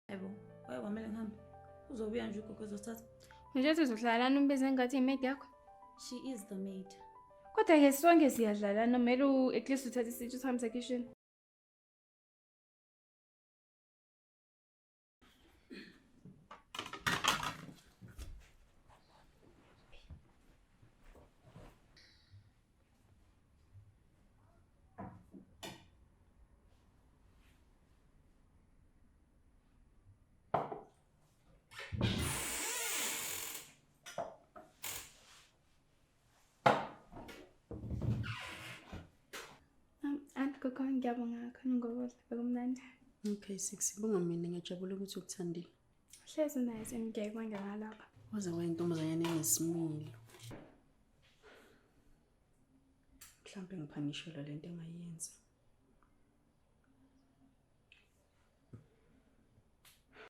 Yebo, kwamele ngihambe. Uzobuya nje ugogo ezothatha. Nje sizohlalana umbize ngathi imaid yakho. She is the maid. Kodwa ke sonke siyadlalana, kumele at least uthathe isitsha usihambise kitchen. Anti gogo ngiyabonga khona ngoba bekumnandi. Okay, six. Bunga mina ngiyajabula ukuthi ukuthandile. Hlezi nice ngiyayibonga ngalapha. Waze wayintombazanyana enesimilo. Mhlambe ngiphanishelwa lento engayenza.